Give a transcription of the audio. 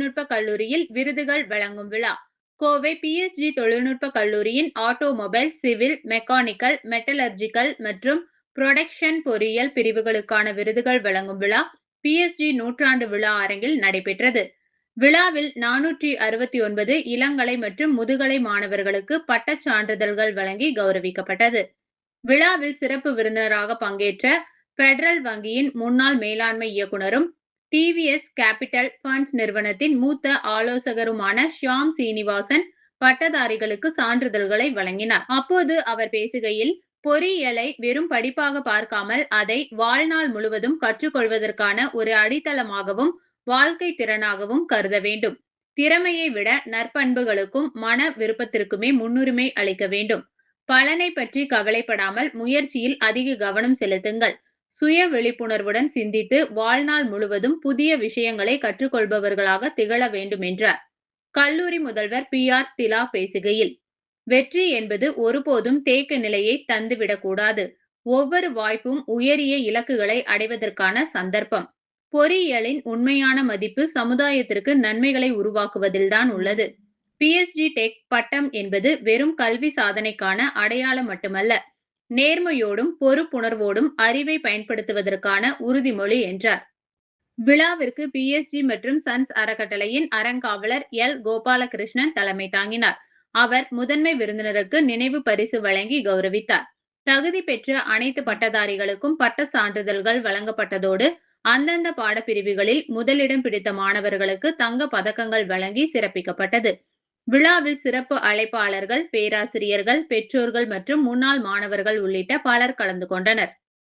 தொழில்நுட்ப கல்லூரியில் விருதுகள் வழங்கும் விழா. கோவை பிஎஸ்ஜி தொழில்நுட்ப கல்லூரியின் ஆட்டோமொபைல், சிவில், மெக்கானிக்கல், மெட்டலர்ஜிக்கல் மற்றும் புரொடக்ஷன் பொறியியல் பிரிவுகளுக்கான விருதுகள் வழங்கும் விழா பிஎஸ்ஜி நூற்றாண்டு விழா அரங்கில் நடைபெற்றது. விழாவில் 469 இளங்கலை மற்றும் முதுகலை மாணவர்களுக்கு பட்டச் சான்றிதழ்கள் வழங்கி கௌரவிக்கப்பட்டது. விழாவில் சிறப்பு விருந்தினராக பங்கேற்ற பெடரல் வங்கியின் முன்னாள் மேலாண்மை இயக்குனரும், டிவிஎஸ் கேபிட்டல் பண்ட்ஸ் நிறுவனத்தின் மூத்த ஆலோசகருமான ஷியாம் சீனிவாசன் பட்டதாரிகளுக்கு சான்றிதழ்களை வழங்கினார். அப்போது அவர் பேசுகையில், பொறியியலை வெறும் படிப்பாக பார்க்காமல் அதை வாழ்நாள் முழுவதும் கற்றுக்கொள்வதற்கான ஒரு அடித்தளமாகவும் வாழ்க்கை திறனாகவும் கருத வேண்டும். திறமையை விட நற்பண்புகளுக்கும் மன விருப்பத்திற்குமே முன்னுரிமை அளிக்க வேண்டும். பலனை பற்றி கவலைப்படாமல் முயற்சியில் அதிக கவனம் செலுத்துங்கள். சுய விழிப்புணர்வுடன் சிந்தித்து வாழ்நாள் முழுவதும் புதிய விஷயங்களை கற்றுக்கொள்பவர்களாக திகழ வேண்டும் என்றார். கல்லூரி முதல்வர் PR திலா பேசுகையில், வெற்றி என்பது ஒருபோதும் தேக்க நிலையை தந்துவிடக்கூடாது. ஒவ்வொரு வாய்ப்பும் உயரிய இலக்குகளை அடைவதற்கான சந்தர்ப்பம். பொறியியலின் உண்மையான மதிப்பு சமுதாயத்திற்கு நன்மைகளை உருவாக்குவதில்தான் உள்ளது. பிஎஸ்ஜி டெக் பட்டம் என்பது வெறும் கல்வி சாதனைக்கான அடையாளம் மட்டுமல்ல, நேர்மையோடும் பொறுப்புணர்வோடும் அறிவை பயன்படுத்துவதற்கான உறுதிமொழி என்றார். விழாவிற்கு பிஎஸ்ஜி மற்றும் சன்ஸ் அறக்கட்டளையின் அறங்காவலர் கோபாலகிருஷ்ணன் தலைமை தாங்கினார். அவர் முதன்மை விருந்தினருக்கு நினைவு பரிசு வழங்கி கௌரவித்தார். தகுதி பெற்ற அனைத்து பட்டதாரிகளுக்கும் பட்ட சான்றிதழ்கள் வழங்கப்பட்டதோடு, அந்தந்த பாடப்பிரிவுகளில் முதலிடம் பிடித்த மாணவர்களுக்கு தங்க பதக்கங்கள் வழங்கி சிறப்பிக்கப்பட்டது. விழாவில் சிறப்பு அழைப்பாளர்கள், பேராசிரியர்கள், பெற்றோர்கள் மற்றும் முன்னாள் மாணவர்கள் உள்ளிட்ட பலர் கலந்து கொண்டனர்.